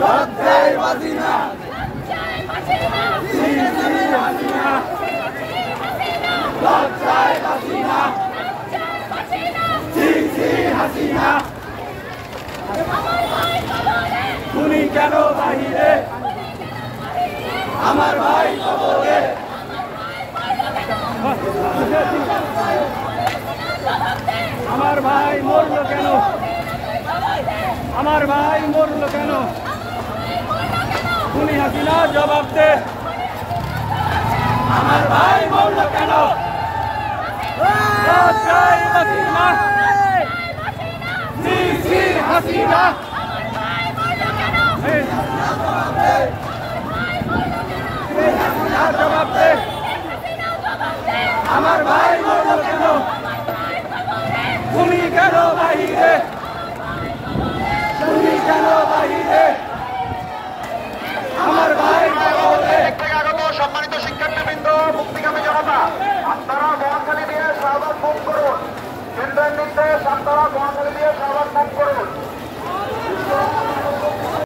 লজ্জায় বাঁচি না, ছি ছি হাসিনা, লজ্জায় বাঁচি না, ছি ছি হাসিনা। তুমি কেন বাহিরে, আমার ভাই কবরে, আমার ভাই মরলো কেন, আমার ভাই মরলো কেন, তুমি হাসিনা জবাব দে, আমার ভাই মরলো কেন, লজ্জায় বাঁচি না, ছি ছি হাসিনা। জবাব দে, আমার ভাই মরলো কেন, তুমি কেন বাহিরে,